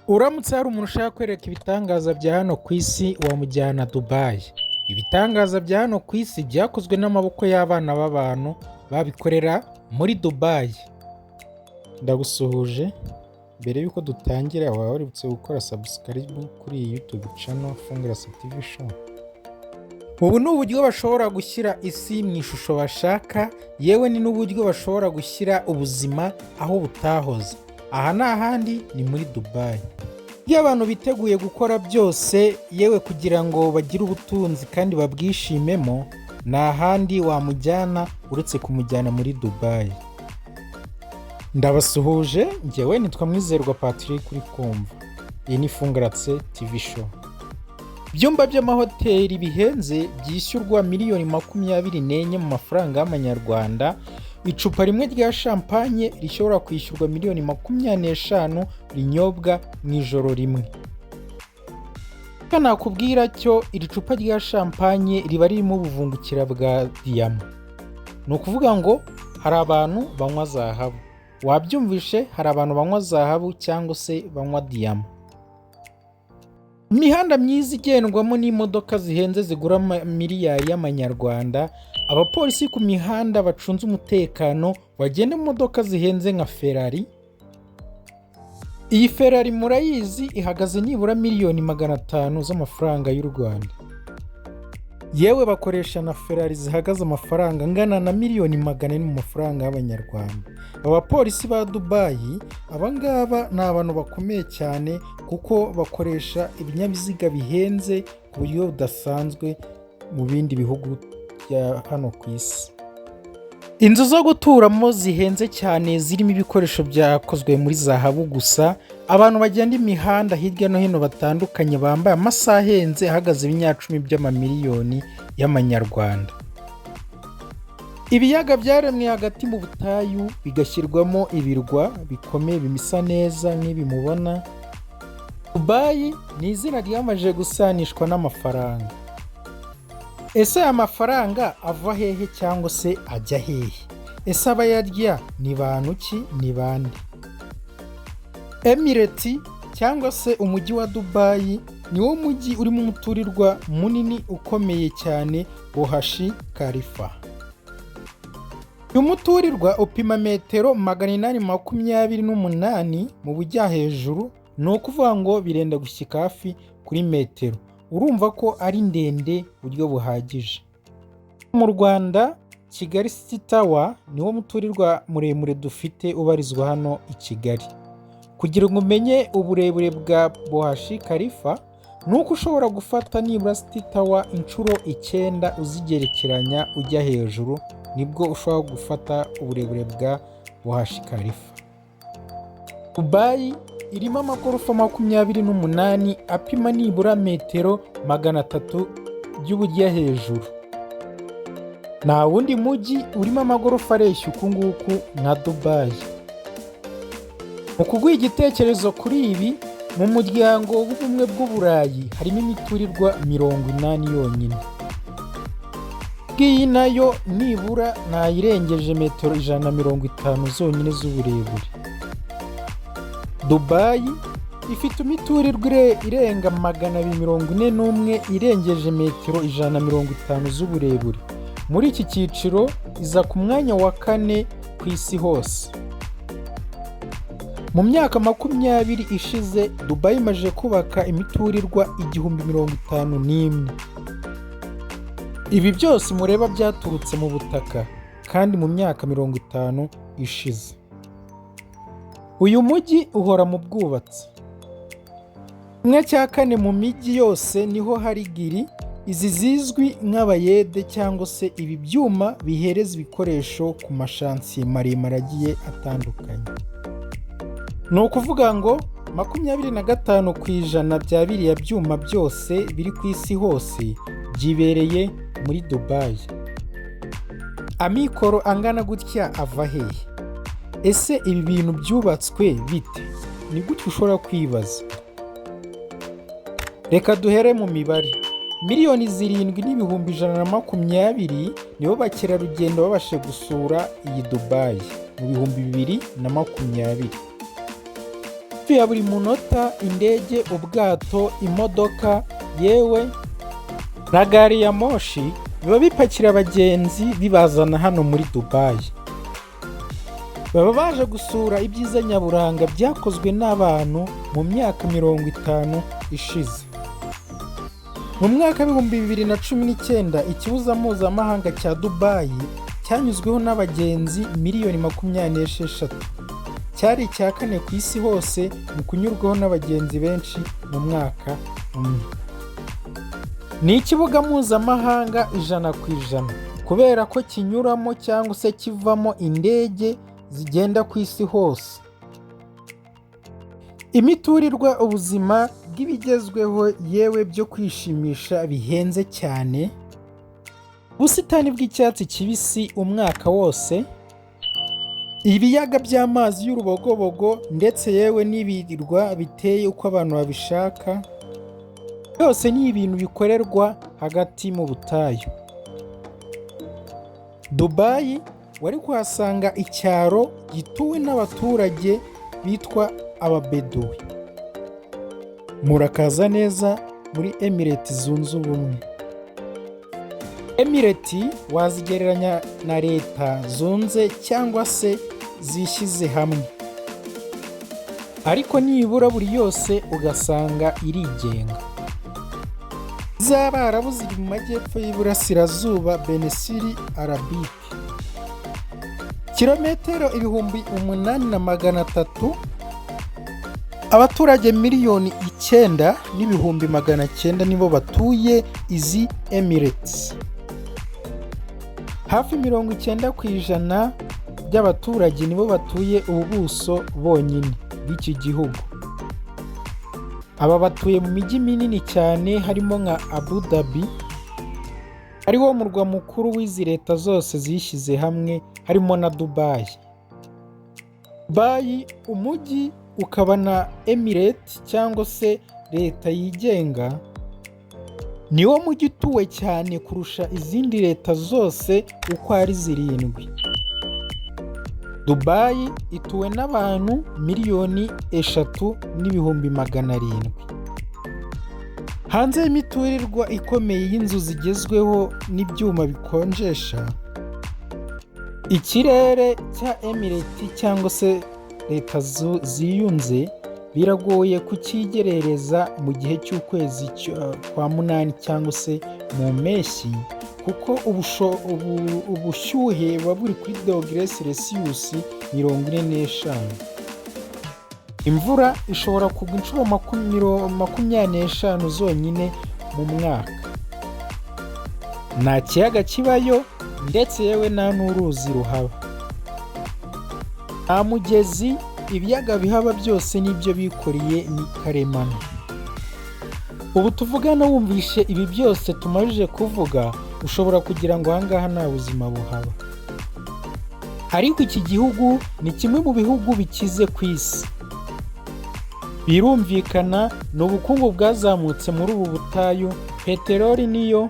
Uramutse hari umuntu ushaka kwereka ibitangaza bya hano ku isi wamujyana Dubai. Ibitangaza bya hano ku isi byakozwe n'amaboko y'abana b'abantu babikorera muri Dubai. Ndagusuhuje, mbere yuko dutangira waba waributse gukora subscribe kuri iyi YouTube channel Fungrasa TV show. Ubu ni uburyo bashobora gushyira isi mu ishusho bashaka, yewe ni n'uburyo bashobora gushyira ubuzima aho butahoze. Aha ni ahandi ni muri Dubai. Iyo abantu biteguye gukora byose yewe kugira ngo bagire ubutunzi kandi babwishimemo, ni ahandi wamujyana uretse kumujyana muri Dubai. Ndabasuhuje, njyewe nitwa Mwizerwa Patrick uri kumva. Iyi ni Fungrasa TV show. Ibyumba by'amahoteli bihenze byishyurwa miliyoni 24 mu mafaranga y'amanyarwanda. Icupa rimwe rya champagne rishobora kwishyurwa miliyoni 25 rinyobwa mu ijoro rimwe. Kana nakubwira cyo iri cupa rya champagne riba ririmo ubuvungukira bwa diyama. Ni ukuvuga ngo hari abantu banywa zahabu. Wabyumvishe, hari abantu banywa zahabu cyangwa se banywa diyama. Imihanda myiza igendwamo n'imodoka zihenze zigura miliyari y'amanyarwanda. Abapolisi ku mihanda bacunze umutekano wagenda mu modoka zihenze nka Ferrari. Iyi Ferrari murayizi ihagaze nibura miliyoni 500 z'amafaranga y'u Rwanda. Yewe bakoresha na Ferrari zihagaze amafaranga angana na miliyoni 400 mu mafaranga y'abanyarwanda. Abapolisi ba Dubai abangaba ni abantu bakomeye cyane kuko bakoresha ibinyabiziga bihenze ku buryo budasanzwe mu bindi bihugu bya hano ku isi. Inzu zo guturamo zihenze cyane zirimo ibikoresho byakozwe muri zahabu gusa. Abantu bagenda imihanda hirya no hino batandukanye bambaye amasaha ahenze ahagaze ibinyacumi by'amamiliyoni y'amanyarwanda. Ibiyaga byaremwe hagati mu butayu bigashyirwamo ibirwa bikomeye bimisa neza nk'ibi mubona. Dubai ni izina ryamaje gusanishwa n'amafaranga. Ese aya mafaranga ava hehe cyangwa se ajya hehe? Ese abayarya ni bantu ki, ni bande? Emirate cyangwa se umujyi wa Dubai ni wo mujyi urimo umuturirwa munini ukomeye cyane Burj Khalifa. Uyu muturirwa upima metero 828 mu bujya hejuru, ni ukuvuga ngo birenda gushyika hafi kuri metero. Urumva ko ari ndende buryo buhagije. Mu Rwanda Kigali City Tower niwo muturirwa muremure dufite ubarizwa hano i Kigali. Kugira ngo umenye uburebure bwa Burj Khalifa, nuko ushobora gufata nibura City Tower inshuro 9 uzigerekeranya ujya hejuru, nibwo ushobora gufata uburebure bwa Burj Khalifa. Dubai irimo amagorofa 28 apima nibura metero 300 by'ubujya hejuru. Nta wundi mujyi urimo amagorofa areshya uku nguku nka Dubai. Mu kuguha igitekerezo kuri ibi, mu muryango w'ubumwe bw'Uburayi harimo imiturirwa 80 yonyine. Iyi nayo nibura nayirengeje metero 150 zonyine z'uburebure. Dubai ifite imiturirwa irenga 241 irengeje metero 150 z'uburebure. Muri iki cyiciro iza ku mwanya wa 4 ku isi hose. Mu myaka 20 ishize Dubai imaze kubaka imiturirwa 1051. Ibi byose mureba byaturutse mu butaka kandi mu myaka 50 ishize. Uyu mujyi uhora mu bwubatsi. 1/4 mu mijyi yose niho hari giri, izi zizwi nk'abayede cyangwa se ibi byuma bihereza ibikoresho ku mashansiye maremare agiye atandukanye. Ni ukuvuga ngo 25% bya biriya byuma byose biri ku isi hose byibereye muri Dubai. Amikoro angana gutya ava hehe? Ese ibi bintu byubatswe bite? Ni gute ushobora kwibaza? Reka duhere mu mibare. Miliyoni 7,120 nibo bakerarugendo babashe gusura iyi Dubai mu 2020. hafi ya buri munota indege, ubwato, imodoka, yewe na gari ya moshi biba bipakira abagenzi bibazana hano muri Dubayi. Baba baje gusura ibyiza nyaburanga byakozwe n'abantu mu myaka 50 ishize. Mu mwaka w'ibihumbi 2019 ikibuza mpuzamahanga cya Dubayi cyanyuzweho n'abagenzi miliyoni 26. Cyari icya kane ku isi hose mu kunyurwaho n'abagenzi benshi mu mwaka umwe. Ni ikibuga mpuzamahanga 100% kubera ko kinyuramo cyangwa se kivamo indege zigenda ku isi hose. Imiturirwa, ubuzima bw'ibigezweho yewe byo kwishimisha bihenze cyane, ubusitani bw'icyatsi kibisi umwaka wose, ibiyaga by'amazi y'urubogobogo ndetse yewe n'ibirirwa biteye uko abantu babishaka, byose ni ibintu bikorerwa hagati mu butayu. Dubayi wari kuhasanga icyaro gituwe n'abaturage bitwa ababeduwe. Murakaza neza muri Emirates zunze ubumwe. Emirates wazigereranya na leta zunze cyangwa se zishyize hamwe, ariko nibura buri yose ugasanga irigenga. Z'Abarabu ziri mu majyepfo y'Iburasirazuba Benesiri Arabique. Kilometero 8,300, abaturage miliyoni 9,900 nibo batuye izi Emirates. Hafi 90% by'abaturage nibo batuye ubuso bonyine bw'iki gihugu. Aba batuye mu mijyi minini cyane harimo nka Abu Dhabi, ariwo murwa mukuru w'izi leta zose zishyize hamwe, harimo na Dubayi. Dubayi umujyi ukaba na Emirates cyangwa se leta yigenga, niwo mujyi utuwe cyane kurusha izindi leta zose uko ari 7. Dubayi ituwe n'abantu miliyoni 3,700,000. Hanze y'imiturirwa ikomeye y'inzu zigezweho n'ibyuma bikonjesha, ikirere cya Emirates cyangwa se leta ziyunze biragoye kukigerereza mu gihe cy'ukwezi kwa munani cyangwa se mu mpeshyi, kuko ubushyuhe buba buri kuri °C -45. Imvura ishobora kugwa inshuro 25 zonyine mu mwaka. Nta kiyaga kibayo ndetse yewe nta n'uruzi ruhaba. Nta mugezi, ibiyaga bihaba byose nibyo bikoreye ni karemano. Ubu tuvugana wumvishe ibi byose tumajije kuvuga, ushobora kugira ngo ahangaha nta buzima buhaba. Ariko iki gihugu ni kimwe mu bihugu bikize ku isi. Birumvikana ni ubukungu bwazamutse muri ubu butayu, peteroli niyo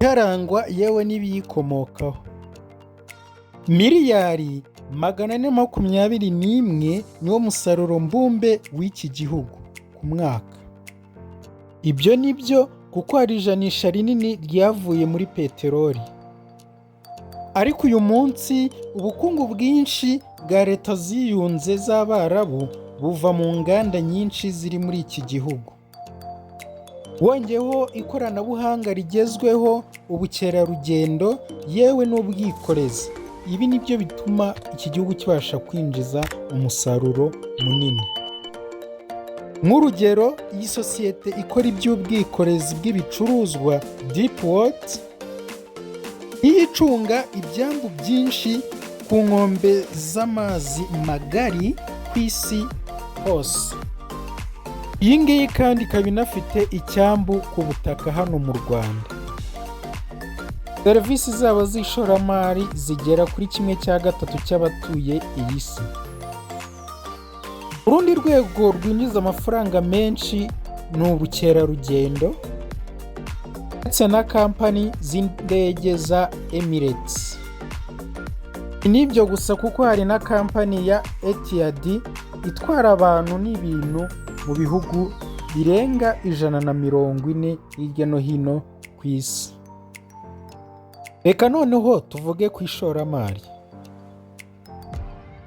iharangwa yewe n'ibiyikomokaho. Miliyari 421 niwo musaruro mbumbe w'iki gihugu ku mwaka. Ibyo nibyo kuko hari ijanisha rinini ryavuye muri peteroli. Ariko uyu munsi ubukungu bwinshi bwa leta ziyunze z'Abarabu buva mu nganda nyinshi ziri muri iki gihugu. Wongeyeho ikoranabuhanga rigezweho, ubukerarugendo yewe n'ubwikorezi. Ibi nibyo bituma iki gihugu kibasha kwinjiza umusaruro munini. Nk'urugero, iyi sosiyete ikora iby'ubwikorezi bw'ibicuruzwa Deepwater icunga ibyambu byinshi ku nkombe z'amazi magari ku isi hose. Iyi ngiyi kandi ikaba inafite icyambu ku butaka hano mu Rwanda. Serivisi zabo z'ishoramari zigera kuri 1/3 cy'abatuye iyi si. Urundi rwego rwinjiza amafaranga menshi ni ubukerarugendo ndetse na kampani z'indege za Emirates. Nibyo gusa kuko hari na kampani ya Etihad itwara abantu n'ibintu mu bihugu birenga 140 hirya no hino ku isi. Reka noneho tuvuge ku ishoramari.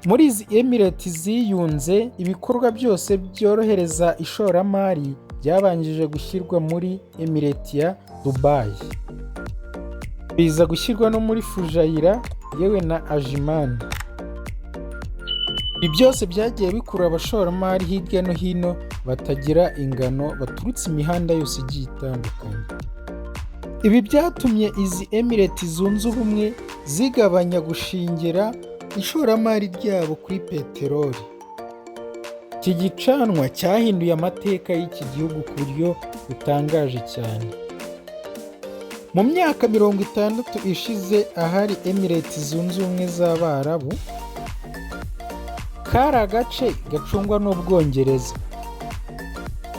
Muri izi Emirates ziyunze, ibikorwa byose byorohereza ishoramari byabanjije gushyirwa muri Emirate ya Dubai, biza gushyirwa no muri Fujairah yewe na Ajman. Ibi byose byagiye bikurura abashoramari hirya no hino batagira ingano baturutse imihanda yose igiye itandukanye. Ibi byatumye izi Emirates zunze ubumwe zigabanya gushingira ishoramari ryabo kuri peteroli. Iki gicanwa cyahinduye amateka y'iki gihugu ku buryo butangaje cyane. Mu myaka 60 ishize ahari Emirates zunze ubumwe z'Abarabu, kari agace gacungwa n'Ubwongereza.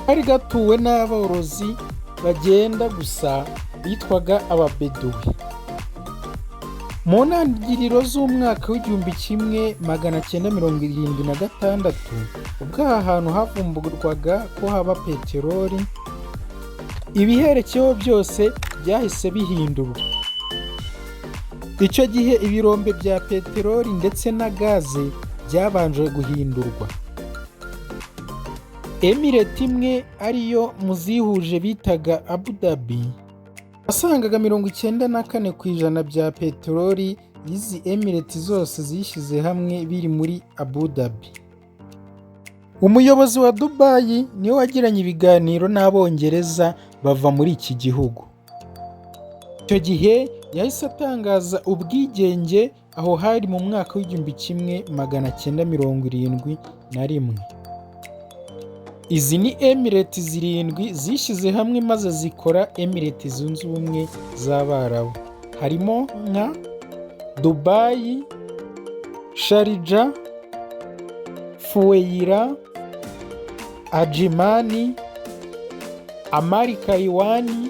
Kari gatuwe n'aborozi bagenda gusa bitwaga ababeduwi. Mu ntangiriro z'umwaka w'1976 ubwo aha hantu havumburwaga ko haba peteroli, ibiherekeyeho byose byahise bihindurwa. Icyo gihe ibirombe bya peteroli ndetse na gaze byabanje guhindurwa. Emirate imwe ariyo muzihuje bitaga Abu Dhabi, wasangaga 94% bya peteroli y'izi Emirate zose zishyize hamwe biri muri Abu Dhabi. Umuyobozi wa Dubai niwe wagiranye ibiganiro n'Abongereza bava muri iki gihugu. Icyo gihe yahise atangaza ubwigenge aho hari mu mwaka w'1971. Izi ni Emirates zirindwi zishyize hamwe maze zikora Emirates zunze ubumwe z'Abarabu. Harimo nka Dubai, Sharjah, Fujairah, Ajman, Kaiwan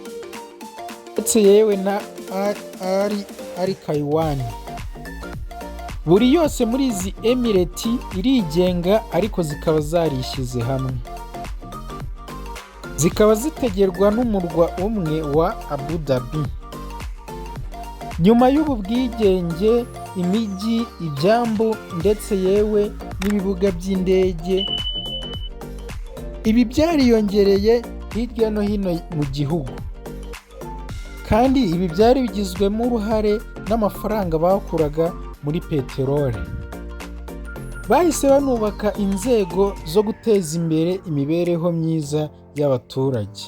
ndetse yewe na Kaiwan. Buri yose muri izi Emirate irigenga ariko zikaba zarishyize hamwe. Zikaba zitegerwa n'umurwa umwe wa Abu Dhabi. Nyuma y'ubu bwigenge, imijyi, ibyambu ndetse yewe n'ibibuga by'indege, ibi byariyongereye hirya no hino mu gihugu. Kandi ibi byari bigizwemo uruhare n'amafaranga bakuraga muri peteroli. Bahise banubaka inzego zo guteza imbere imibereho myiza y'abaturage.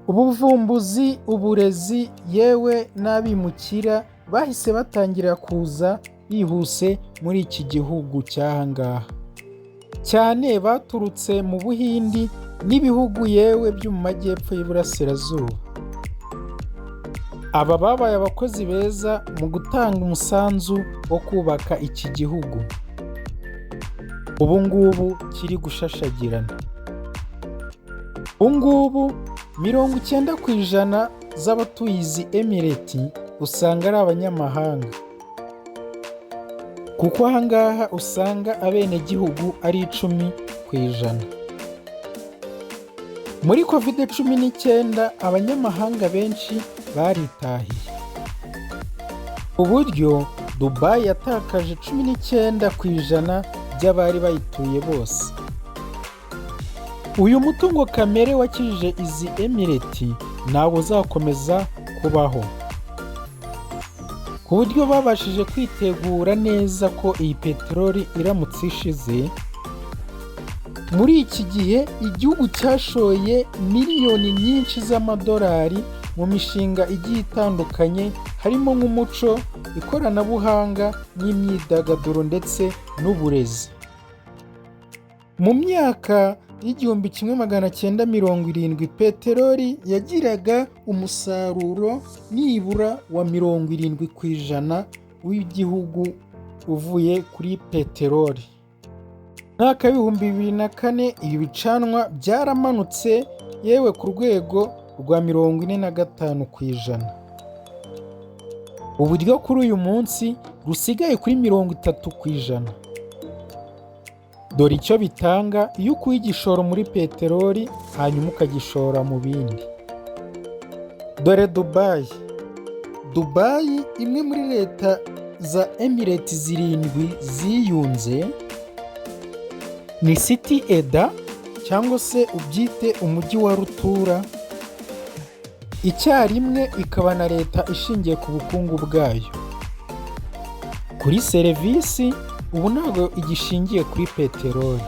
Ubuvumbuzi, uburezi yewe n'abimukira bahise batangira kuza bihuse muri iki gihugu cy'ahangaha. Cyane baturutse mu Buhindi n'ibihugu yewe byo mu majyepfo y'Iburasirazuba. Aba babaye abakozi beza mu gutanga umusanzu wo kubaka iki gihugu. Ubu ngubu kiri gushashagirana. Ubu ngubu 90% z'abatuye izi Emirate usanga ari abanyamahanga. Kuko ahangaha usanga abenegihugu ari 10%. Muri COVID-19 abanyamahanga benshi baritahiye. Uburyo Dubai yatakaje 19% by'abari bayituye bose. Uyu mutungo kamere wakijije izi Emirate ntabwo uzakomeza kubaho. Ku buryo babashije kwitegura neza ko iyi peteroli iramutse ishize. Muri iki gihe igihugu cyashoye miliyoni nyinshi z'amadolari mu mishinga igiye itandukanye, harimo nk'umuco, ikoranabuhanga n'imyidagaduro ndetse n'uburezi. Mu myaka y'1970 peteroli yagiraga umusaruro nibura wa 70% w'igihugu uvuye kuri peteroli. Mwaka w'2004 ibi bicanwa byaramanutse yewe ku rwego rwa 45%. Uburyo kuri uyu munsi rusigaye kuri 30%. Dore icyo bitanga iyo ukuye igishoro muri peteroli hanyuma ukagishora mu bindi. Dore Dubayi. Dubayi, imwe muri leta za Emirate zirindwi ziyunze, ni City Eda cyangwa se ubyite umujyi wa rutura, icyarimwe ikaba na leta ishingiye ku bukungu bwayo. Kuri serivisi ubu ntabwo igishingiye kuri peteroli.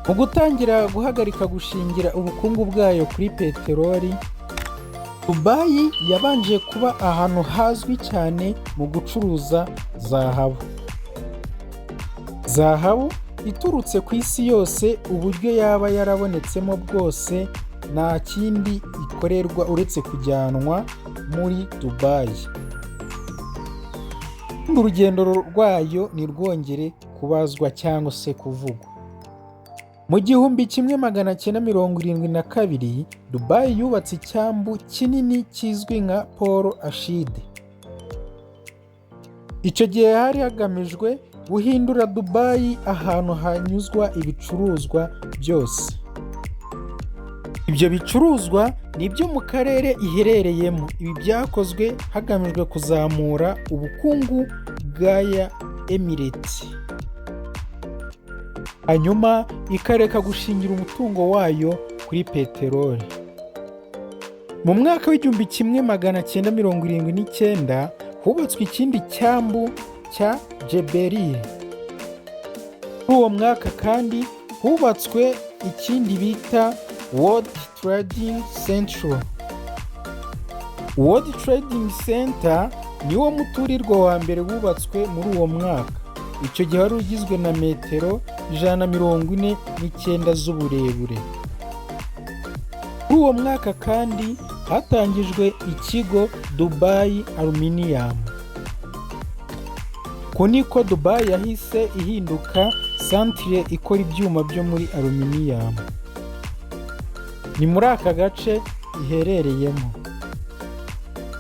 Mu gutangira guhagarika gushingira ubukungu bwayo kuri peteroli, Dubayi yabanje kuba ahantu hazwi cyane mu gucuruza zahabu. Zahabu iturutse ku isi yose, uburyo yaba yarabonetsemo bwose nta kindi ikorerwa uretse kujyanwa muri Dubayi. Urugendo rwayo ntirwongere kubazwa cyangwa se kuvugwa. Mu 1972 Dubayi yubatse icyambu kinini kizwi nka Port Ashid. Icyo gihe hari hagamijwe guhindura Dubayi ahantu hanyuzwa ibicuruzwa byose. Ibyo bicuruzwa ni ibyo mu karere iherereyemo. Ibi byakozwe hagamijwe kuzamura ubukungu bw'aya Emirate, hanyuma ikareka gushingira umutungo wayo kuri peteroli. Mu mwaka w'1979 hubatswe ikindi cyambu cya Jebeliya. Muri uwo mwaka kandi hubatswe ikindi bita World Trading Center. World Trading Center niwo muturirwa wa mbere wubatswe muri uwo mwaka. Icyo gihe wari ugizwe na metero 149 z'uburebure. Muri uwo mwaka kandi hatangijwe ikigo Dubai Aluminium. Ko niko Dubai yahise ihinduka centre ikora ibyuma byo muri aluminium. Ni muri aka gace iherereyemo.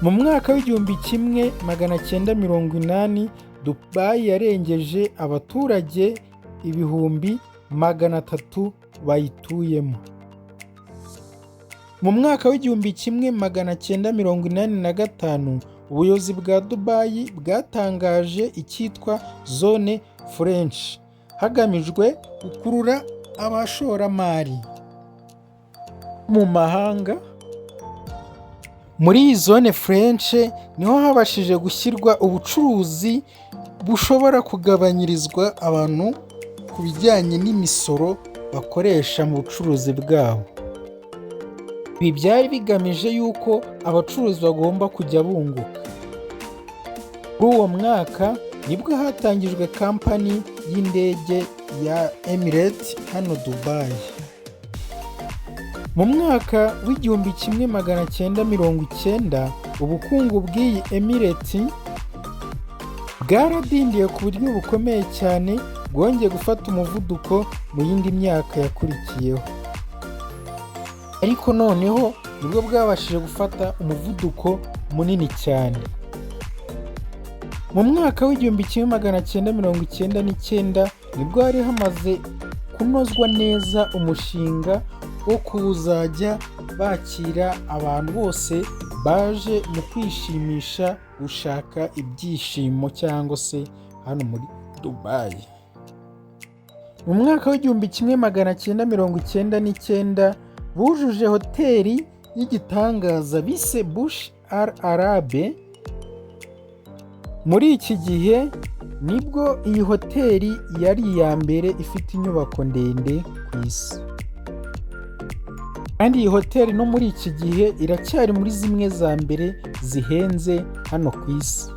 Mu mwaka w'1980 Dubai yarengeje abaturage 300,000 bayituyemo. Mu mwaka w'1985 ubuyobozi bwa Dubai bwatangaje icyitwa Zone French, hagamijwe gukurura abashoramari mu mahanga. Muri iyi Zone French niho habashije gushyirwa ubucuruzi bushobora kugabanyirizwa abantu ku bijyanye n'imisoro bakoresha mu bucuruzi bwabo. Ibi byari bigamije yuko abacuruzi bagomba kujya bunguka. Muri uwo mwaka nibwo hatangijwe kampani y'indege ya Emirate hano Dubai. Mu mwaka w'1990 ubukungu bw'iyi Emirate bwaradindiye ku buryo bukomeye cyane, bwongeye gufata umuvuduko mu yindi myaka yakurikiyeho. Ariko noneho nibwo bwabashije gufata umuvuduko munini cyane. Mu mwaka w'1999 nibwo hari hamaze kunozwa neza umushinga wo kuzajya bakira abantu bose baje mu kwishimisha, gushaka ibyishimo cyangwa se hano muri Dubai. Mu mwaka w'1999 bujuje hoteli y'igitangaza bise Bush Al Arabe. Muri iki gihe nibwo iyi hoteli yari iya mbere ifite inyubako ndende ku isi. Kandi iyi hoteli no muri iki gihe iracyari muri zimwe za mbere zihenze hano ku isi.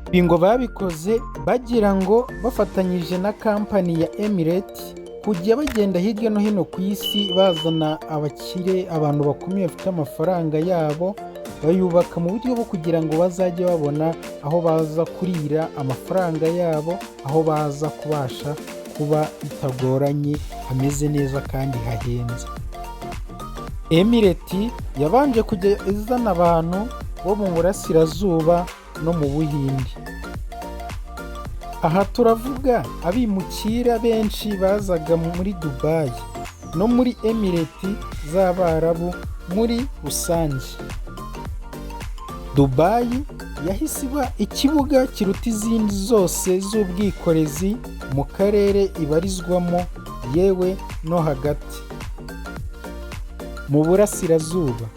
Ibi ngo babikoze bagira ngo bafatanyije na kampani ya Emirate kujya bagenda hirya no hino ku isi bazana abakire, abantu bakomeye bafite amafaranga yabo, bayubaka mu buryo bwo kugira ngo bazajye babona aho baza kurira amafaranga yabo, aho baza kubasha kuba bitagoranye, hameze neza kandi hahenze. Emirate yabanje kujya izana abantu bo mu burasirazuba no mu Buhinde. Aha turavuga abimukira benshi bazaga muri Dubai no muri Emirati z'Abarabu muri rusange. Dubai yahise iba ikibuga kiruta izindi zose z'ubwikorezi mu karere ibarizwamo, yewe no hagati mu burasirazuba.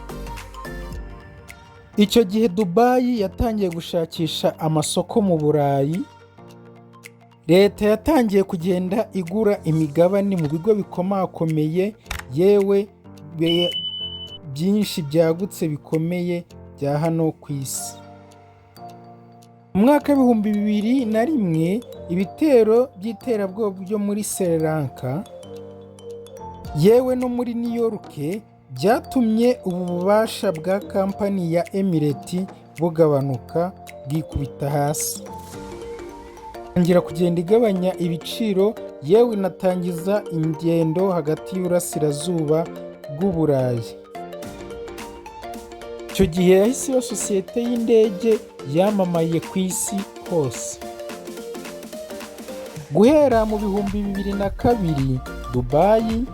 Icyo gihe Dubai yatangiye gushakisha amasoko mu Burayi. Leta yatangiye kugenda igura imigabane mu bigo bikomakomeye, yewe byinshi byagutse bikomeye bya hano ku isi. Mu mwaka w'ibihumbi 2001 ibitero by'iterabwoba byo muri Sri Lanka yewe no muri New York byatumye ubu bubasha bwa kampani ya Emirati bugabanuka bwikubita hasi. Tangira kugenda igabanya ibiciro, yewe inatangiza ingendo hagati y'Uburasirazuba bw'Uburayi. Icyo gihe yahise iyo sosiyete y'indege yamamaye ku isi hose. Guhera mu 2002 Dubai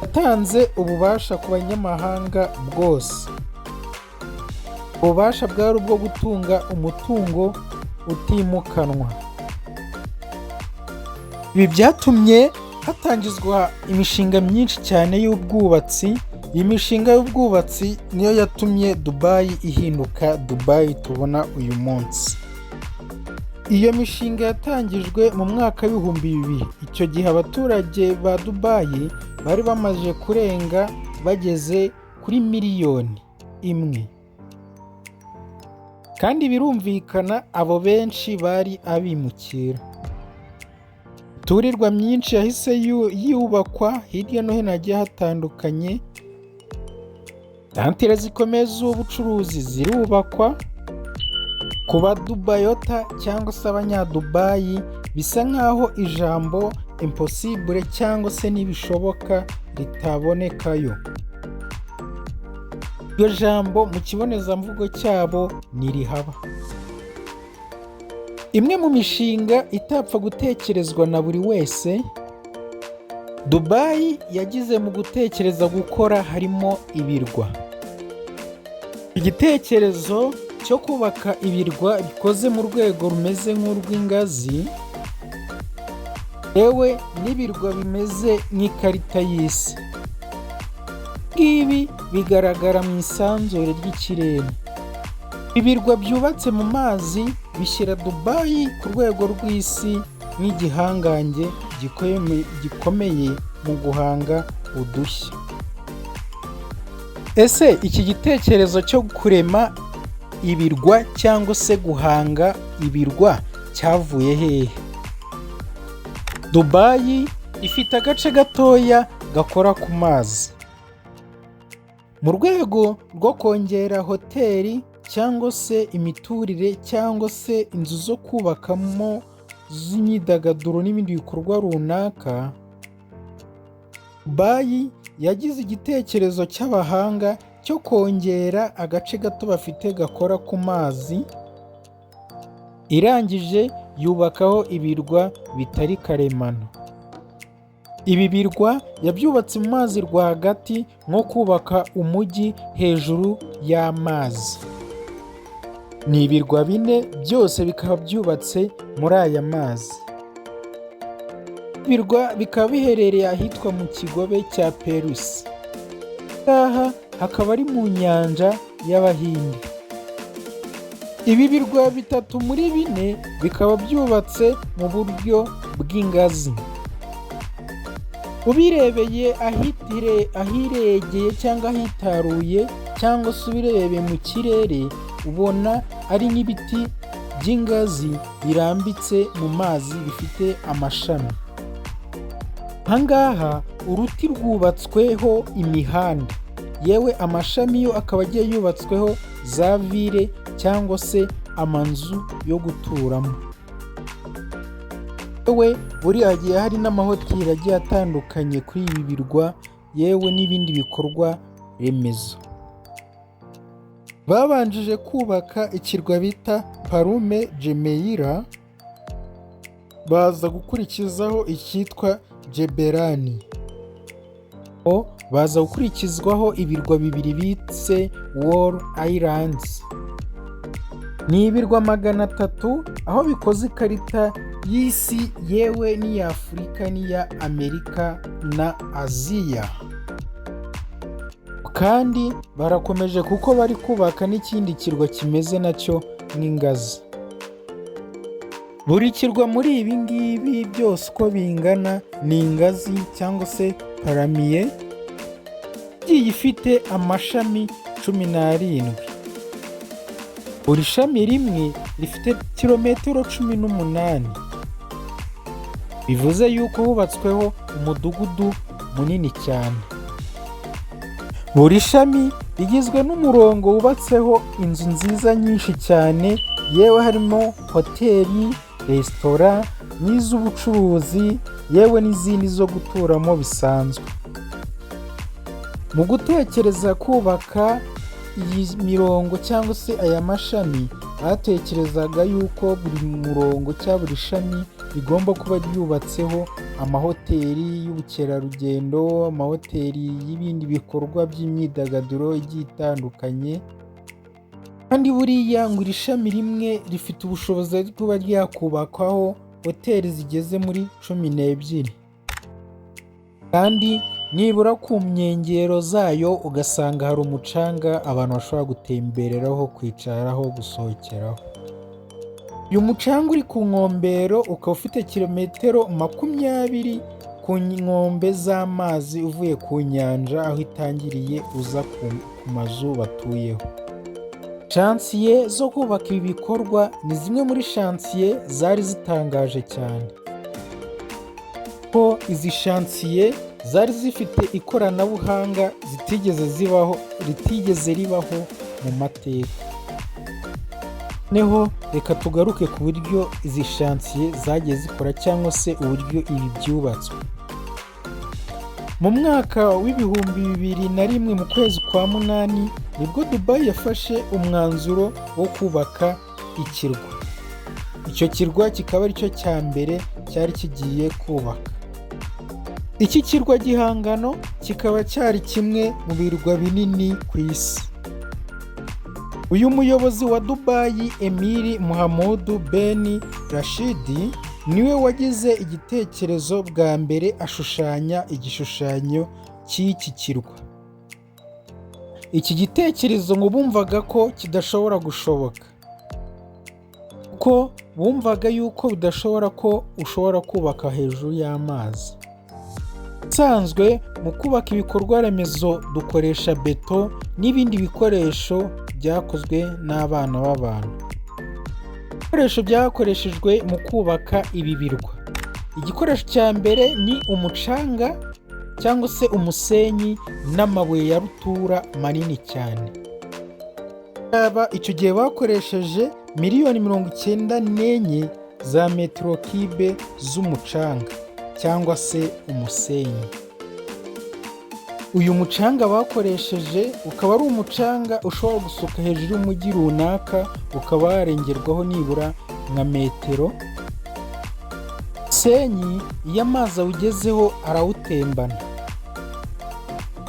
yatanze ububasha ku banyamahanga bwose. Ububasha bwari ubwo gutunga umutungo utimukanwa. Ibi byatumye hatangizwa imishinga myinshi cyane y'ubwubatsi. Iyi mishinga y'ubwubatsi niyo yatumye Dubai ihinduka Dubai tubona uyu munsi. Iyo mishinga yatangijwe mu mwaka w'ibihumbi 2000. Icyo gihe abaturage ba Dubai bari bamaze kurenga bageze kuri 1 miliyoni. Kandi birumvikana abo benshi bari abimukira. Turirwa myinshi yahise yubakwa hirya no hino hagiye hatandukanye. Santere zikomeye z'ubucuruzi zirubakwa. Ku badubayota cyangwa se abanyadubayi bisa nk'aho ijambo impossible cyangwa se n'ibishoboka ritabonekayo. Iryo jambo mu kibonezamvugo cyabo ntirihaba. Imwe mu mishinga itapfa gutekerezwa na buri wese Dubai yagize mu gutekereza gukora harimo ibirwa. Igitekerezo cyo kubaka ibirwa bikoze mu rwego rumeze nk'urw'ingazi, yewe n'ibirwa bimeze nk'ikarita y'isi. Ibi bigaragara mu isanzure ry'ikirere. Ibirwa byubatse mu mazi bishyira Dubai ku rwego rw'isi nk'igihangange gikomeye mu guhanga udushya. Ese iki gitekerezo cyo kurema ibirwa cyangwa se guhanga ibirwa cyavuye hehe? Dubai ifite agace gatoya gakora ku mazi. Mu rwego rwo kongera hoteli cyangwa se imiturire cyangwa se inzu zo kubakamo z'imyidagaduro n'ibindi bikorwa runaka, Dubai yagize igitekerezo cy'abahanga cyo kongera agace gato bafite gakora ku mazi. Irangije yubakaho ibirwa bitari karemano. Ibi birwa yabyubatse mu mazi rwagati nko kubaka umujyi hejuru y'amazi. Ni ibirwa 4 byose bikaba byubatse muri aya mazi. Ibirwa bikaba biherereye ahitwa mu kigobe cya Perusi. Aha hakaba ari mu nyanja y'Abahinde. Ibi birwa 3 muri 4 bikaba byubatse mu buryo bw'ingazi. Ubirebeye ahiregeye cyangwa ahitaruye cyangwa se ubirebeye mu kirere, ubona ari nk'ibiti by'ingazi birambitse mu mazi bifite amashami. Ahangaha uruti rwubatsweho imihanda, yewe amashami yo akaba agiye yubatsweho za ville cyangwa se amanzu yo guturamo. Yewe buri hagiye hari n'amahoteli agiye atandukanye kuri ibi birwa, yewe n'ibindi bikorwa remezo. Babanjije kubaka ikirwa bita Palume Gemeira, baza gukurikizaho icyitwa Dutemberane. Baza gukurikizwaho ibirwa bibiri bitse War Islands. Ni ibirwa 300 aho bikoze ikarita y'isi yewe n'iya Afurika n'iya Amerika na Aziya. Kandi barakomeje kuko bari kubaka n'ikindi kirwa kimeze nacyo nk'ingazi. Buri kirwa muri ibi ngibi byose uko bingana ni ingazi cyangwa se paramiye igiye ifite amashami 17. Buri shami rimwe rifite kilometero 18. Bivuze yuko hubatsweho umudugudu munini cyane. Buri shami rigizwe n'umurongo wubatseho inzu nziza nyinshi cyane, yewe harimo hoteli, resitora n'iz'ubucuruzi, yewe n'izindi zo guturamo bisanzwe. Mu gutekereza kubaka iyi mirongo cyangwa se aya mashami, batekerezaga yuko buri murongo cyangwa buri shami rigomba kuba ryubatseho amahoteli y'ubukerarugendo, amahoteli y'ibindi bikorwa by'imyidagaduro igiye itandukanye. Kandi buriya ngo iri shami rimwe rifite ubushobozi bwo kuba ryakubakwaho hoteli zigeze muri 12. Kandi nibura ku nkengero zayo ugasanga hari umucanga abantu bashobora gutembereraho, kwicaraho, gusohokeraho. Uyu mucanga uri ku nkombero ukaba ufite kilometero 20 ku nkombe z'amazi uvuye ku nyanja aho itangiriye uza ku mazu batuyeho. Shansiye zo kubaka ibi bikorwa ni zimwe muri shansiye zari zitangaje cyane, ko izi shansiye zari zifite ikoranabuhanga ritigeze ribaho mu mateka. Neho reka tugaruke ku buryo izi shansiye zagiye zikora cyangwa se uburyo ibi byubatswe. Mu mwaka w'ibihumbi 2001 mu kwezi kwa munani nibwo Dubai yafashe umwanzuro wo kubaka ikirwa. Icyo kirwa kikaba aricyo cya mbere cyari kigiye kubaka. Iki kirwa gihangano kikaba cyari kimwe mu birwa binini ku isi. Uyu muyobozi wa Dubai Emir Mohammed Ben Rashid niwe wagize igitekerezo bwa mbere ashushanya igishushanyo cy'iki kirwa. Iki gitekerezo ngo bumvaga ko kidashobora gushoboka, kuko bumvaga yuko bidashobora ko ushobora kubaka hejuru y'amazi. Usanzwe mu kubaka ibikorwa remezo dukoresha beto n'ibindi bikoresho byakozwe n'abana b'abantu. Ibikoresho byakoreshejwe mu kubaka ibi birwa, igikoresho cya mbere ni umucanga cyangwa se umusenyi n'amabuye ya rutura manini cyane. Icyo gihe bakoresheje miliyoni 94 za metero kibe z'umucanga cyangwa se umusenyi. Uyu mucanga bakoresheje ukaba ari umucanga ushobora gusuka hejuru y'umujyi runaka ukaba warengerwaho nibura nka metero. Umusenyi iyo amazi awugezeho arawutembana.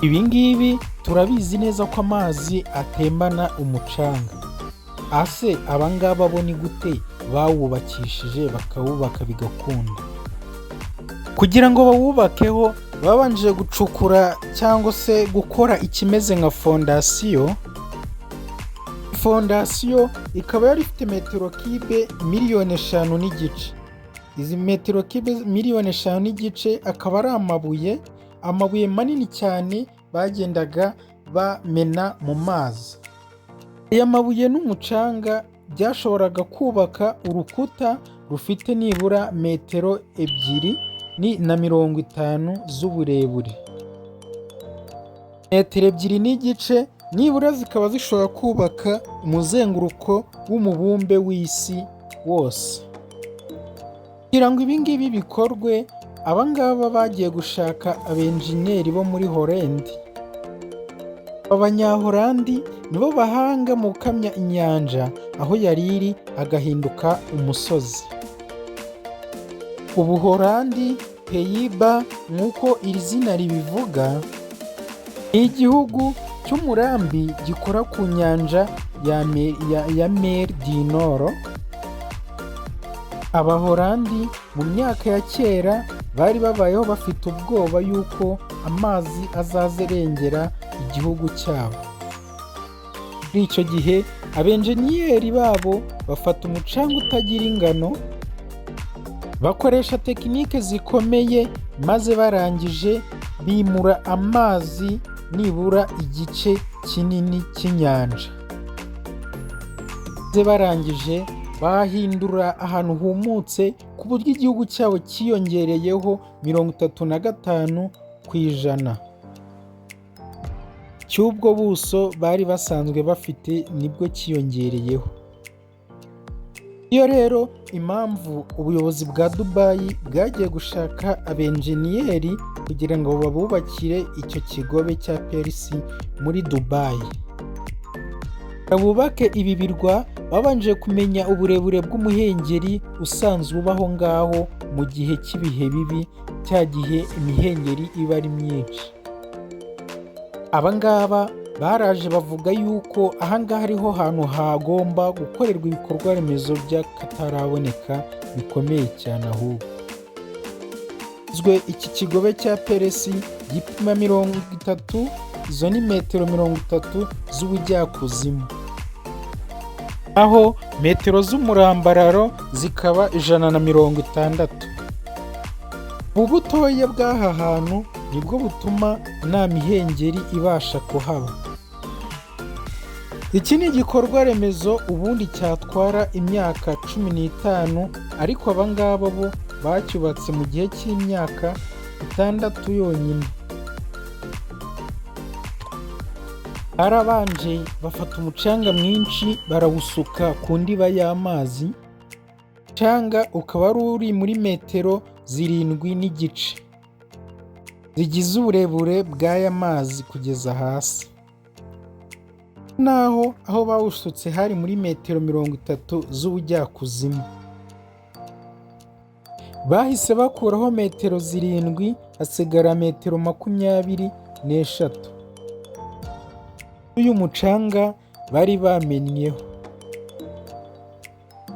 Ibi ngibi turabizi neza ko amazi atembana umucanga. Ase abangaba bo ni gute bawubakishije bakawubaka bigakunda? Kugira ngo bawubakeho babanje gucukura cyangwa se gukora ikimeze nka fondasiyo. Fondasiyo ikaba yari ifite metero kibe 5,000,000 n'igice. Izi metero kibe 5,000,000 n'igice akaba ari amabuye manini cyane bagendaga bamena mu mazi. Aya mabuye n'umucanga byashoboraga kubaka urukuta rufite nibura metero 2.50 z'uburebure. Metero 2 n'igice nibura zikaba zishobora kubaka umuzenguruko w'umubumbe w'isi wose. Kugira ngo ibi ngibi bikorwe, abangaba bagiye gushaka abenjeniyeri bo muri Holland. Abanyahorandi nibo bahanga mu gukamya inyanja aho yari iri agahinduka umusozi. Ubuholandi, Peyiba nk'uko iri zina ribivuga, ni igihugu cy'umurambi gikora ku nyanja ya Mer du Nord. Abaholandi mu myaka ya kera bari babayeho bafite ubwoba yuko amazi azazerengera igihugu cyabo. Muri icyo gihe abenjeniyeri babo bafata umucanga utagira ingano, bakoresha tekinike zikomeye, maze barangije bimura amazi nibura igice kinini cy'inyanja. Barangije bahindura ahantu humutse ku buryo igihugu cyabo cyiyongereyeho 35% cy'ubwo buso bari basanzwe bafite, nibwo cyiyongereyeho. Iyo rero impamvu ubuyobozi bwa Dubai bwagiye gushaka abenjeniyeri kugira ngo babubakire icyo kigobe cya Persi muri Dubai. Bubake ibi birwa babanje kumenya uburebure bw'umuhengeri usanzwe ubaho ngaho mu gihe cy'ibihe bibi, cya gihe imihengeri iba ari myinshi. Abangaba baraje bavuga yuko ahangaha ariho hantu hagomba gukorerwa ibikorwa remezo by'akataraboneka bikomeye cyane. Ahubwo iki kigobe cya Persi gipima 30, izo ni metero 30 z'ubujyakuzimu, aho metero z'umurambararo zikaba 160. Ubu butoya bw'aha hantu nibwo butuma nta mihengeri ibasha kuhaba. Iki ni igikorwa remezo ubundi cyatwara imyaka 15, ariko abangaba bo bacyubatse mu gihe cy'imyaka 6 yonyine. Barabanje bafata umucanga mwinshi barawusuka ku ndiba y'amazi. Umucanga ukaba uri muri metero 7.5 zigize uburebure bw'aya mazi kugeza hasi. Naho aho bawusutse hari muri metero 30 z'ubujyakuzimu. Bahise bakuraho metero 7, hasigara metero 23. Uyu mucanga bari bamennyeho.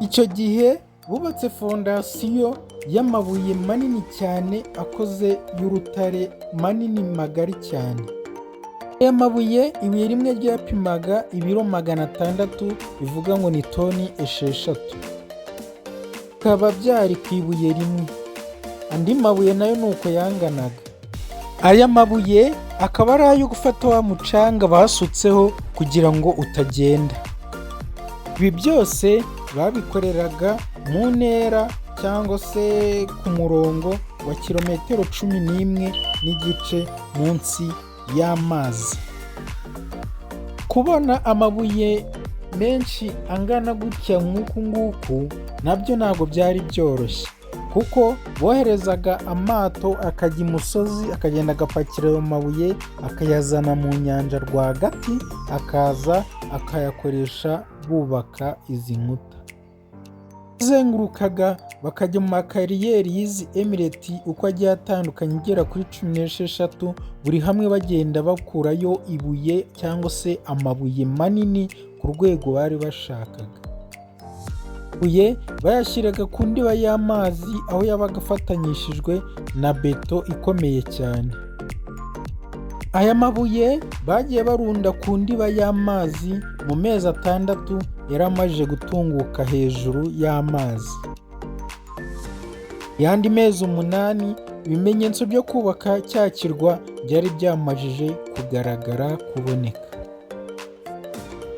Icyo gihe bubatse fondasiyo y'amabuye manini cyane akoze y'urutare manini magari cyane. Aya mabuye, ibuye rimwe ryapimaga ibiro 600, bivuga ngo ni toni 6. Bikaba byari ku ibuye rimwe. Andi mabuye nayo nuko yanganaga. Aya mabuye akaba ari ayo gufata wa mucanga basutseho kugira ngo utagenda. Ibi byose babikoreraga mu ntera cyangwa se ku murongo wa kilometero 11 munsi y'amazi. Kubona amabuye menshi angana gutya nk'uku nguku nabyo ntabwo byari byoroshye, kuko boherezaga amato akajya imusozi akagenda agapakira ayo mabuye akayazana mu nyanja rwagati, akaza akayakoresha bubaka izi nkuta. Zengurukaga bakajya mu makariyeri y'izi emireti uko agiye atandukanye igera kuri 16, buri hamwe bagenda bakurayo ibuye cyangwa se amabuye manini ku rwego bari bashakaga. Ibuye bayashyiraga ku ndiba y'amazi aho yabaga afatanyishijwe na beto ikomeye cyane. Aya mabuye bagiye barunda ku ndiba y'amazi mu mezi 6 yari amaze gutunguka hejuru y'amazi. Yandi mezi 8 ibimenyetso byo kubaka cya kirwa byari byamajije kugaragara kuboneka,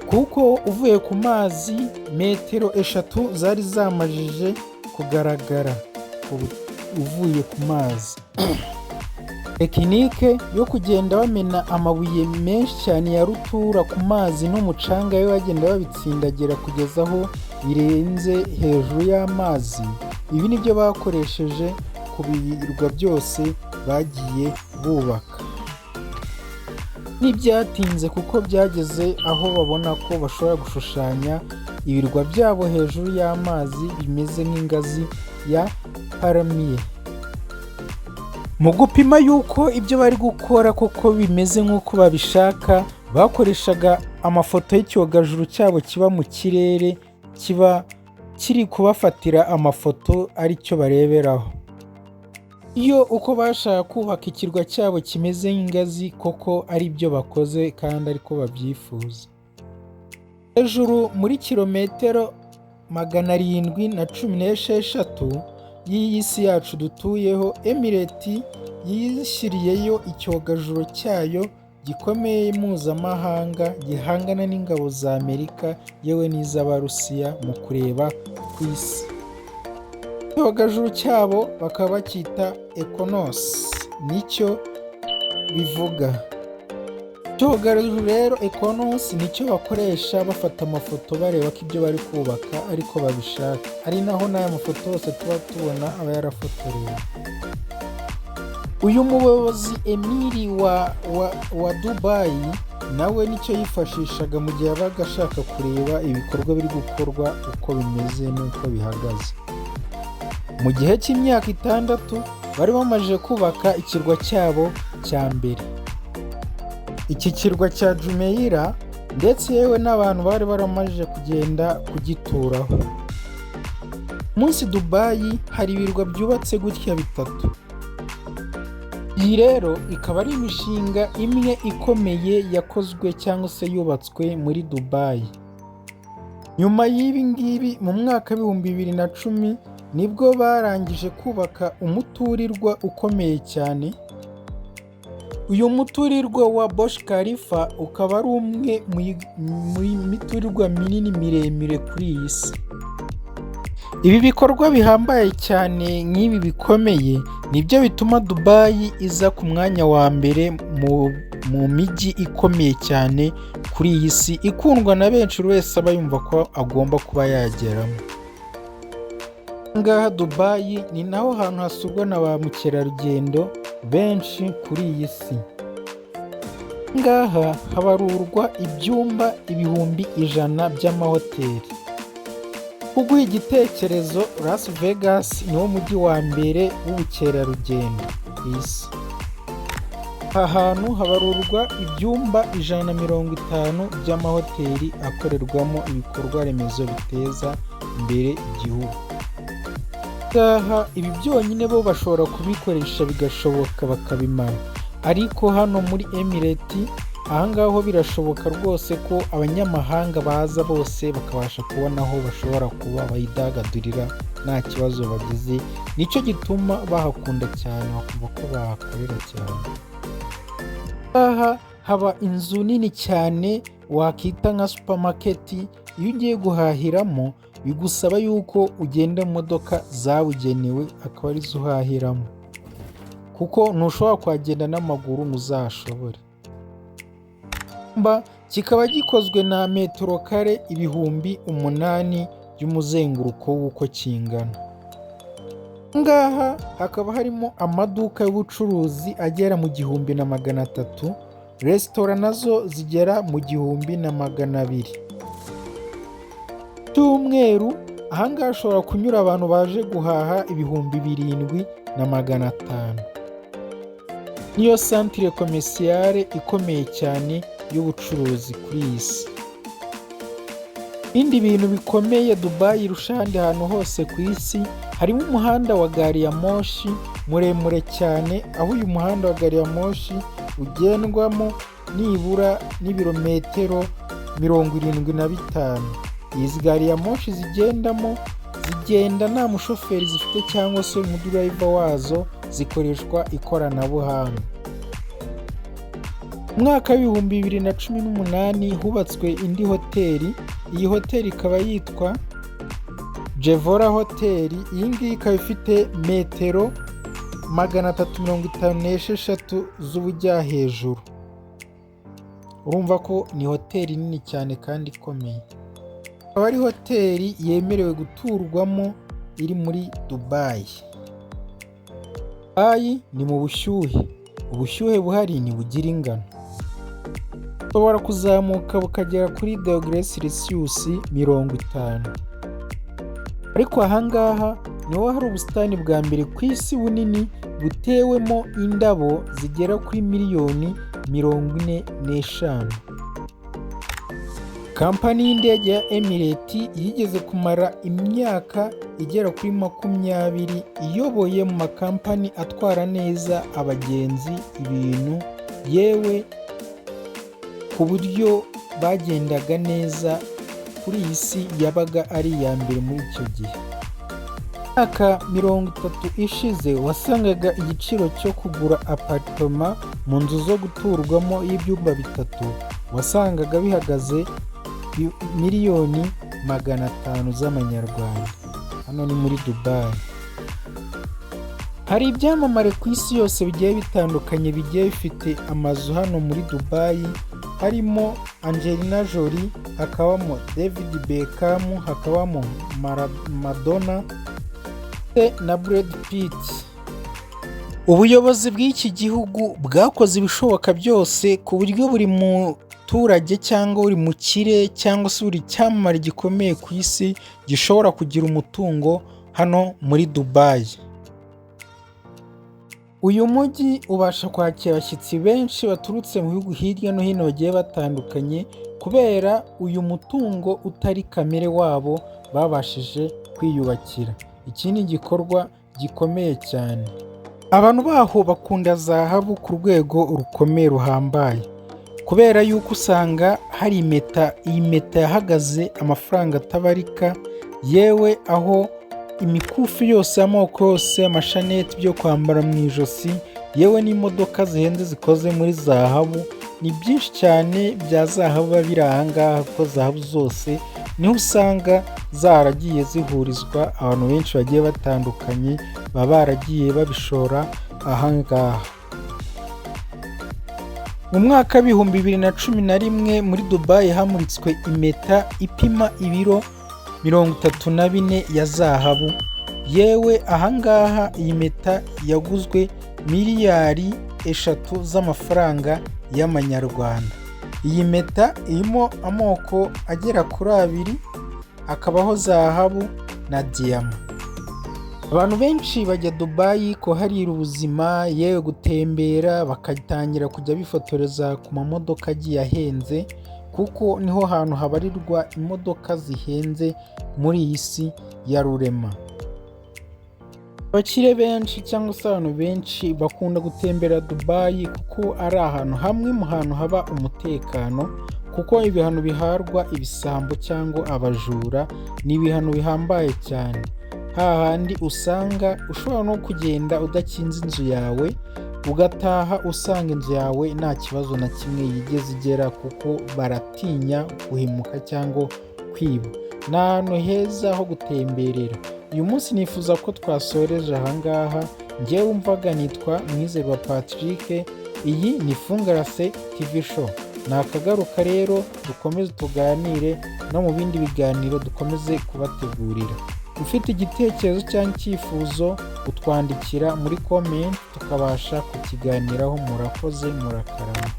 kuko uvuye ku mazi metero 3 zari zamajije kugaragara uvuye ku mazi. Tekinike yo kugenda bamena amabuye menshi cyane ya rutura ku mazi n'umucanga yo bagenda babitsindagira kugeza aho birenze hejuru y'amazi, ibi nibyo bakoresheje ku birwa byose bagiye bubaka. Ntibyatinze kuko byageze aho babona ko bashobora gushushanya ibirwa byabo hejuru y'amazi bimeze nk'ingazi ya uharamiye. Mu gupima yuko ibyo bari gukora koko bimeze nk'uko babishaka, bakoreshaga amafoto y'icyogajuru cyabo kiba mu kirere, kiba kiri kubafatira amafoto ari cyo bareberaho. Iyo uko bashaka kubaka ikirwa cyabo kimeze nk'ingazi koko ari byo bakoze kandi ariko babyifuza. Hejuru muri kilometero 716 y'iyi si yacu dutuyeho, Emirate yishyiriyeyo icyogajuru cyayo gikomeye mpuzamahanga gihangana n'ingabo za Amerika yewe n'iz'Abarusiya mu kureba ku isi. Icyogajuru cyabo bakaba bacyita Econos, nicyo bivuga. Icyogajuru rero Econos nicyo bakoresha bafata amafoto bareba ko ibyo bari kubaka ariko babishaka, ari naho n'aya mafoto yose tuba tubona aba yarafotorewe. Uyu muyobozi Emiri wa Dubai nawe nicyo yifashishaga mu gihe yabaga ashaka kureba ibikorwa biri gukorwa uko bimeze n'uko bihagaze. Mu gihe cy'imyaka 6 bari bamaze kubaka ikirwa cyabo cya mbere. Iki kirwa cya Jumeirah ndetse yewe n'abantu bari baramaze kugenda kugituraho. Munsi Dubai hari ibirwa byubatse gutya bitatu. Iyi rero ikaba ari imishinga imwe ikomeye yakozwe cyangwa se yubatswe muri Dubai. Nyuma y'ibi ngibi mu mwaka 2010 nibwo barangije kubaka umuturirwa ukomeye cyane. Uyu muturirwa wa Burj Khalifa ukaba ari umwe muri miturirwa minini miremire kuri iyi si. Ibi bikorwa bihambaye cyane nk'ibi bikomeye nibyo bituma Dubai iza ku mwanya wa mbere mu mijyi ikomeye cyane kuri iyi si, ikundwa na benshi, buri wese aba yumva ko agomba kuba yageramo. Ngaha Dubai ni naho hantu hasurwa na ba mukerarugendo benshi kuri iyi si. Ngaha habarurwa ibyumba ibihumbi 100 by'amahoteli. Kuguha igitekerezo, Las Vegas niwo mujyi wa mbere w'ubukerarugendo ku isi. Aha hantu habarurwa ibyumba 150 by'amahoteli akorerwamo ibikorwa remezo biteza imbere igihugu. Ngaha ibi byonyine bo bashobora kubikoresha bigashoboka bakabimara, ariko hano muri Emirate ahangaho birashoboka rwose ko abanyamahanga baza bose bakabasha kubona aho bashobora kuba bayidagadurira nta kibazo bagize. Nicyo gituma bahakunda cyane, bakumva ko bahakorera cyane. Aha haba inzu nini cyane wakita nka supermarket. Iyo ugiye guhahiramo bigusaba yuko ugenda mu modoka zabugenewe akaba ari zo uhahiramo, kuko ntushobora kuhagenda n'amaguru muzashobore. Kikaba gikozwe na metero kare 8,000 y'umuzenguruko w'uko kingana. Ngaha hakaba harimo amaduka y'ubucuruzi agera mu 1,300, resitora nazo zigera mu 1,200. Cyumweru ahangaha hashobora kunyura abantu baje guhaha 7,500. Niyo centre commerciale ikomeye cyane y'ubucuruzi kuri iyi si. Ibindi bintu bikomeye Dubai irusha ahandi hantu hose ku isi, harimo umuhanda wa gari ya moshi muremure cyane, aho uyu muhanda wa gari ya moshi ugendwamo nibura n'ibirometero 75. Izi gari ya moshi zigendamo zigenda nta mushoferi zifite cyangwa se umudriver wazo, zikoreshwa ikoranabuhanga. Mu mwaka 2018 hubatswe indi hoteli. Iyi hoteli ikaba yitwa Jevora hoteli. Iyi ngiyi ikaba ifite metero 356 z'ubujya hejuru. Urumva ko ni hoteli nini cyane kandi ikomeye. Akaba ari hoteli yemerewe guturwamo iri muri Dubai. Dubai ni mu bushyuhe. Ubushyuhe buhari ntibugira ingano. Ushobora kuzamuka bukagera kuri degrees Celsius 50. Ariko ahangaha niho hari ubusitani bwa mbere ku isi bunini butewemo indabo zigera kuri miliyoni 45. Kampani y'indege ya Emirates yigeze kumara imyaka igera kuri 20 iyoboye mu makampani atwara neza abagenzi ibintu, yewe ku buryo bagendaga neza kuri iyi si yabaga ari iya mbere muri icyo gihe. Imyaka 30 ishize wasangaga igiciro cyo kugura apartment mu nzu zo guturwamo y'ibyumba 3 wasangaga bihagaze miliyoni 500 z'amanyarwanda. Hano ni muri Dubai. Hari ibyamamare ku isi yose bigiye bitandukanye bigiye bifite amazu hano muri Dubai, harimo Angelina Jolie, hakabamo David Beckham, hakabamo Madonna na Brad Pitt. Ubuyobozi bw'iki gihugu bwakoze ibishoboka byose ku buryo buri muturage cyangwa buri mukire cyangwa se buri cyamamare gikomeye ku isi gishobora kugira umutungo hano muri Dubai. Uyu mujyi ubasha kwakira abashyitsi benshi baturutse mu bihugu hirya no hino bagiye batandukanye kubera uyu mutungo utari kamere wabo babashije kwiyubakira. Iki ni igikorwa gikomeye cyane. Abantu baho bakunda zahabu ku rwego rukomeye ruhambaye kubera yuko usanga hari impeta, iyi mpeta yahagaze amafaranga atabarika, yewe aho imikufi yose y'amoko yose, amashaneti byo kwambara mu ijosi, yewe n'imodoka zihenze zikoze muri zahabu, ni byinshi cyane bya zahabu biba biri aha ngaha kuko zahabu zose niho usanga zaragiye zihurizwa, abantu benshi bagiye batandukanye baba baragiye babishora aha ngaha. Mu mwaka w'ibihumbi 2011 muri Dubai hamuritswe impeta ipima ibiro 34 ya zahabu, yewe aha ngaha iyi mpeta yaguzwe miliyari 3 z'amafaranga y'amanyarwanda. Iyi mpeta irimo amoko agera kuri 2, akabaho zahabu na diyama. Abantu benshi bajya Dubai kuharira ubuzima, yewe gutembera, bakatangira kujya bifotoreza ku mamodoka agiye ahenze kuko niho hantu habarirwa imodoka zihenze muri iyi si ya rurema. Abakire benshi cyangwa se abantu benshi bakunda gutembera Dubai kuko ari ahantu hamwe mu hantu haba umutekano, kuko ibihano biharwa ibisambo cyangwa abajura ni ibihano bihambaye cyane. Hahandi usanga ushobora no kugenda udakinze inzu yawe ugataha usanga inzu yawe nta kibazo na kimwe yigeze igera kuko baratinya guhemuka cyangwa kwiba. Ni ahantu heza ho gutemberera. Uyu munsi nifuza ko twasoreje aha ngaha. Njyewe wumvaga nitwa Mwizerwa Patrick, iyi ni Fungarase TV show. Nakagaruka rero dukomeze tuganire no mu bindi biganiro dukomeze kubategurira. Ufite igitekerezo cyangwa ikifuzo utwandikira muri comment tukabasha kukiganiraho. Murakoze, murakarama.